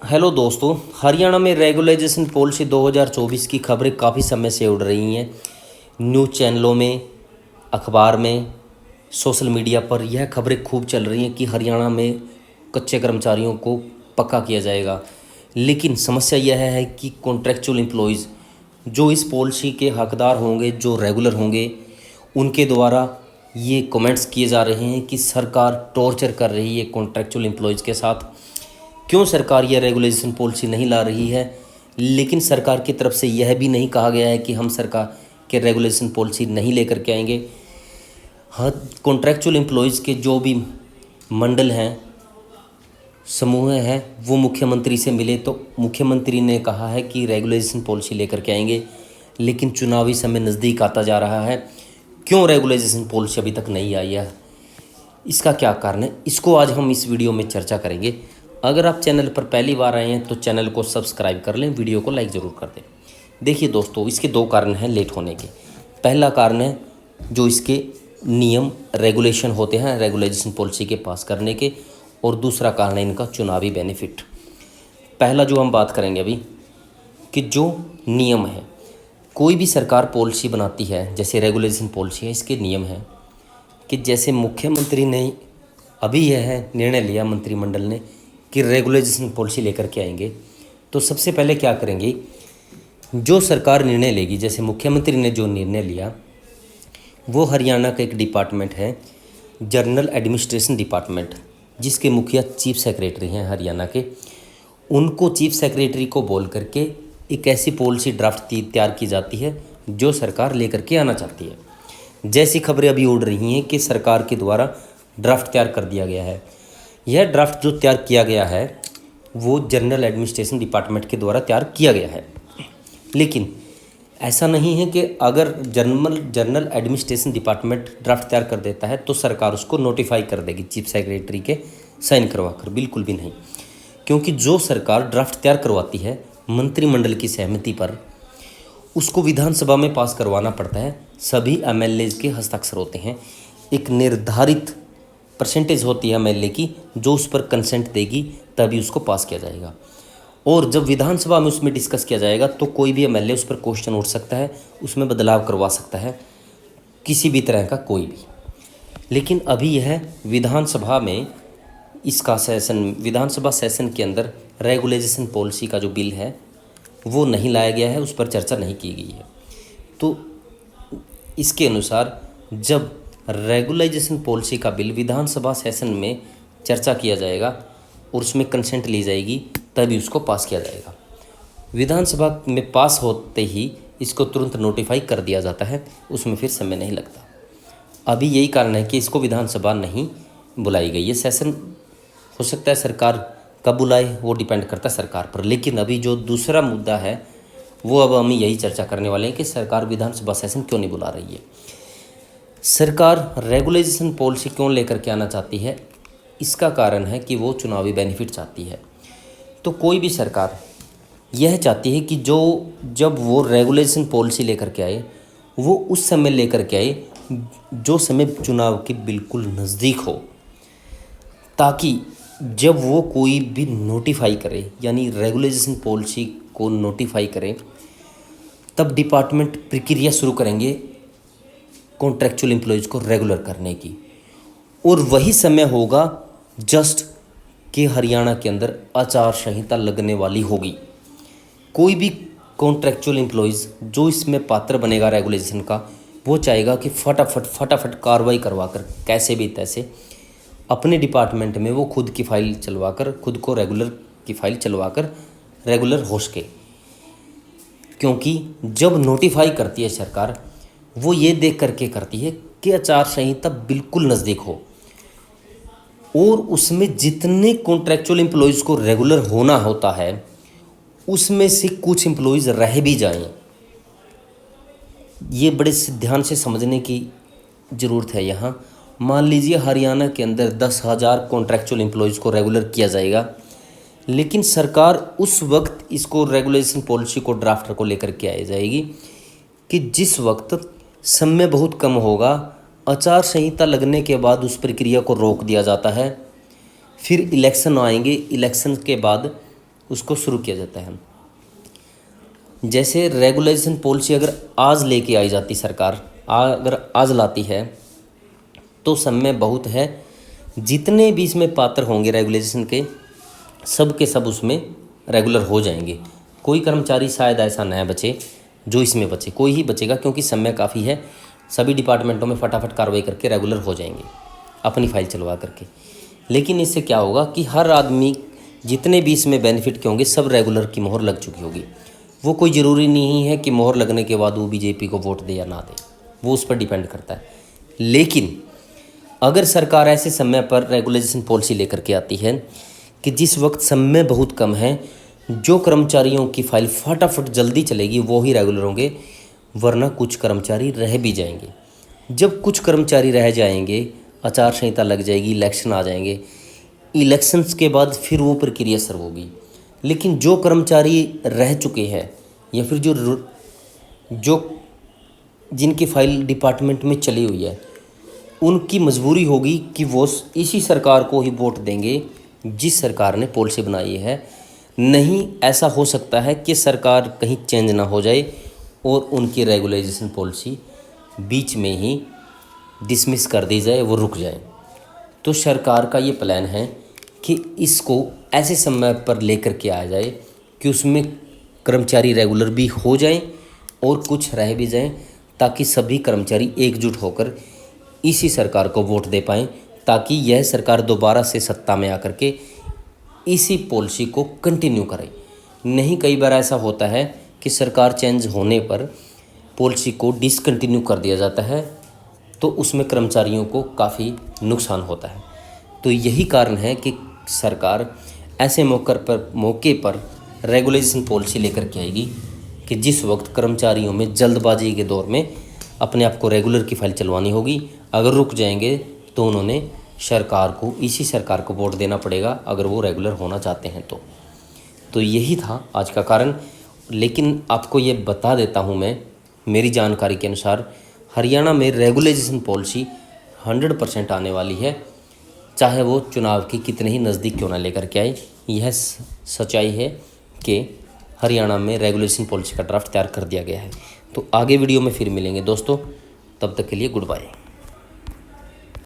Hello दोस्तों। हरियाणा में regularisation policy 2024 की खबरें काफ़ी समय से उड़ रही हैं। न्यूज़ चैनलों में, अखबार में, सोशल मीडिया पर यह खबरें खूब चल रही हैं कि हरियाणा में कच्चे कर्मचारियों को पक्का किया जाएगा। लेकिन समस्या यह है कि कॉन्ट्रैक्चुअल एम्प्लॉयज़ जो इस पॉलिसी के हकदार होंगे, जो रेगुलर होंगे, उनके द्वारा ये कमेंट्स किए जा रहे हैं कि सरकार टॉर्चर कर रही है कॉन्ट्रैक्चुअल एम्प्लॉयज़ के साथ। क्यों सरकार यह रेगुलेशन पॉलिसी नहीं ला रही है? लेकिन सरकार की तरफ से यह भी नहीं कहा गया है कि हम सरकार के रेगुलेशन पॉलिसी नहीं लेकर के आएंगे। हाँ, कॉन्ट्रैक्चुअल एम्प्लॉयज़ के जो भी मंडल हैं, समूह हैं, वो मुख्यमंत्री से मिले तो मुख्यमंत्री ने कहा है कि रेगुलेशन पॉलिसी लेकर के आएंगे। लेकिन चुनावी समय नज़दीक आता जा रहा है। क्यों रेगुलेशन पॉलिसी अभी तक नहीं आई है? इसका क्या कारण है? इसको आज हम इस वीडियो में चर्चा करेंगे। अगर आप चैनल पर पहली बार आए हैं तो चैनल को सब्सक्राइब कर लें, वीडियो को लाइक ज़रूर कर दें। देखिए दोस्तों, इसके दो कारण हैं लेट होने के। पहला कारण है जो इसके नियम रेगुलेशन होते हैं रेगुलेशन पॉलिसी के पास करने के, और दूसरा कारण है इनका चुनावी बेनिफिट। पहला जो हम बात करेंगे अभी कि जो नियम है, कोई भी सरकार पॉलिसी बनाती है, जैसे रेगुलेशन पॉलिसी है, इसके नियम हैं कि जैसे मुख्यमंत्री ने अभी यह निर्णय लिया मंत्रिमंडल ने कि रेगुलेशन पॉलिसी लेकर के आएंगे, तो सबसे पहले क्या करेंगे, जो सरकार निर्णय लेगी, जैसे मुख्यमंत्री ने जो निर्णय लिया, वो हरियाणा का एक डिपार्टमेंट है, जनरल एडमिनिस्ट्रेशन डिपार्टमेंट, जिसके मुखिया चीफ सेक्रेटरी हैं हरियाणा के। उनको चीफ सेक्रेटरी को बोल करके एक ऐसी पॉलिसी ड्राफ्ट तैयार की जाती है जो सरकार लेकर के आना चाहती है। जैसी खबरें अभी उड़ रही हैं कि सरकार के द्वारा ड्राफ्ट तैयार कर दिया गया है। यह ड्राफ्ट जो तैयार किया गया है वो जनरल एडमिनिस्ट्रेशन डिपार्टमेंट के द्वारा तैयार किया गया है। लेकिन ऐसा नहीं है कि अगर जनरल एडमिनिस्ट्रेशन डिपार्टमेंट ड्राफ्ट तैयार कर देता है तो सरकार उसको नोटिफाई कर देगी चीफ सेक्रेटरी के साइन करवा कर। बिल्कुल भी नहीं, क्योंकि जो सरकार ड्राफ्ट तैयार करवाती है मंत्रिमंडल की सहमति पर, उसको विधानसभा में पास करवाना पड़ता है। सभी एमएलए के हस्ताक्षर होते हैं। एक निर्धारित परसेंटेज होती है एमएलए की जो उस पर कंसेंट देगी, तभी उसको पास किया जाएगा। और जब विधानसभा में उसमें डिस्कस किया जाएगा तो कोई भी एमएलए उस पर क्वेश्चन उठ सकता है, उसमें बदलाव करवा सकता है, किसी भी तरह का कोई भी। लेकिन अभी यह विधानसभा में इसका सेशन, विधानसभा सेशन के अंदर रेगुलेशन पॉलिसी का जो बिल है वो नहीं लाया गया है, उस पर चर्चा नहीं की गई है। तो इसके अनुसार जब रेगुलाइजेशन पॉलिसी का बिल विधानसभा सेशन में चर्चा किया जाएगा और उसमें कंसेंट ली जाएगी, तभी उसको पास किया जाएगा। विधानसभा में पास होते ही इसको तुरंत नोटिफाई कर दिया जाता है, उसमें फिर समय नहीं लगता। अभी यही कारण है कि इसको विधानसभा नहीं बुलाई गई है। सेशन हो सकता है सरकार कब बुलाए, वो डिपेंड करता है सरकार पर। लेकिन अभी जो दूसरा मुद्दा है वो अब हम यही चर्चा करने वाले हैं कि सरकार विधानसभा सेशन क्यों नहीं बुला रही है। सरकार रेगुलेशन पॉलिसी क्यों लेकर के आना चाहती है? इसका कारण है कि वो चुनावी बेनिफिट चाहती है। तो कोई भी सरकार यह चाहती है कि जब वो रेगुलेशन पॉलिसी लेकर के आए, वो उस समय लेकर के आए जो समय चुनाव के बिल्कुल नज़दीक हो, ताकि जब वो कोई भी नोटिफाई करे, यानी रेगुलेशन पॉलिसी को नोटिफाई करे, तब डिपार्टमेंट प्रक्रिया शुरू करेंगे कॉन्ट्रैक्चुअल एम्प्लॉयज़ को रेगुलर करने की। और वही समय होगा जस्ट कि हरियाणा के अंदर आचार संहिता लगने वाली होगी। कोई भी कॉन्ट्रैक्चुअल एम्प्लॉयज़ जो इसमें पात्र बनेगा रेगुलेशन का, वो चाहेगा कि फटाफट कार्रवाई करवा कर, कैसे भी तैसे अपने डिपार्टमेंट में वो खुद की फाइल चलवा कर, खुद को रेगुलर की फाइल चलवा कर रेगुलर हो सके। क्योंकि जब नोटिफाई करती है सरकार, वो ये देख करके करती है कि आचार संहिता बिल्कुल नज़दीक हो और उसमें जितने कॉन्ट्रैक्चुअल एम्प्लॉयज़ को रेगुलर होना होता है उसमें से कुछ एम्प्लॉयज़ रह भी जाएं। ये बड़े ध्यान से समझने की ज़रूरत है। यहाँ मान लीजिए हरियाणा के अंदर 10,000 कॉन्ट्रैक्चुअल एम्प्लॉयज़ को रेगुलर किया जाएगा, लेकिन सरकार उस वक्त इसको रेगुलेशन पॉलिसी को ड्राफ्टर को लेकर के आ जाएगी कि जिस वक्त समय बहुत कम होगा, आचार संहिता लगने के बाद उस प्रक्रिया को रोक दिया जाता है। फिर इलेक्शन आएंगे, इलेक्शन के बाद उसको शुरू किया जाता है। जैसे रेगुलेशन पॉलिसी अगर आज लेके आई जाती सरकार, अगर आज लाती है तो समय बहुत है, जितने भी इसमें पात्र होंगे रेगुलेशन के, सब के सब उसमें रेगुलर हो जाएंगे। कोई कर्मचारी शायद ऐसा न बचे जो इसमें बचे, कोई ही बचेगा, क्योंकि समय काफ़ी है। सभी डिपार्टमेंटों में फटाफट कार्रवाई करके रेगुलर हो जाएंगे अपनी फाइल चलवा करके। लेकिन इससे क्या होगा कि हर आदमी, जितने भी इसमें बेनिफिट के होंगे, सब रेगुलर की मोहर लग चुकी होगी। वो कोई ज़रूरी नहीं है कि मोहर लगने के बाद वो बीजेपी को वोट दे या ना दे, वो उस पर डिपेंड करता है। लेकिन अगर सरकार ऐसे समय पर रेगुलेशन पॉलिसी लेकर के आती है कि जिस वक्त समय बहुत कम है, जो कर्मचारियों की फाइल फटाफट जल्दी चलेगी वो ही रेगुलर होंगे, वरना कुछ कर्मचारी रह भी जाएंगे। जब कुछ कर्मचारी रह जाएंगे, आचार संहिता लग जाएगी, इलेक्शन आ जाएंगे, इलेक्शंस के बाद फिर वो प्रक्रिया शुरू होगी। लेकिन जो कर्मचारी रह चुके हैं या फिर जो जिनकी फाइल डिपार्टमेंट में चली हुई है, उनकी मजबूरी होगी कि वो इसी सरकार को ही वोट देंगे जिस सरकार ने पॉलिसी बनाई है। नहीं, ऐसा हो सकता है कि सरकार कहीं चेंज ना हो जाए और उनकी रेगुलाइजेशन पॉलिसी बीच में ही डिसमिस कर दी जाए, वो रुक जाए। तो सरकार का ये प्लान है कि इसको ऐसे समय पर लेकर के आ जाए कि उसमें कर्मचारी रेगुलर भी हो जाएं और कुछ रह भी जाएं, ताकि सभी कर्मचारी एकजुट होकर इसी सरकार को वोट दे पाएँ, ताकि यह सरकार दोबारा से सत्ता में आकर के इसी पॉलिसी को कंटिन्यू करे। नहीं, कई बार ऐसा होता है कि सरकार चेंज होने पर पॉलिसी को डिसकंटिन्यू कर दिया जाता है, तो उसमें कर्मचारियों को काफ़ी नुकसान होता है। तो यही कारण है कि सरकार ऐसे मौके पर रेगुलेशन पॉलिसी लेकर के आएगी कि जिस वक्त कर्मचारियों में जल्दबाजी के दौर में अपने आप को रेगुलर की फाइल चलवानी होगी। अगर रुक जाएंगे तो उन्होंने सरकार को, इसी सरकार को वोट देना पड़ेगा अगर वो रेगुलर होना चाहते हैं तो यही था आज का कारण। लेकिन आपको ये बता देता हूँ मैं, मेरी जानकारी के अनुसार हरियाणा में रेगुलेशन पॉलिसी 100% आने वाली है, चाहे वो चुनाव के कितने ही नज़दीक क्यों ना लेकर के आए। यह सच्चाई है कि हरियाणा में रेगुलेशन पॉलिसी का ड्राफ्ट तैयार कर दिया गया है। तो आगे वीडियो में फिर मिलेंगे दोस्तों, तब तक के लिए गुड बाय।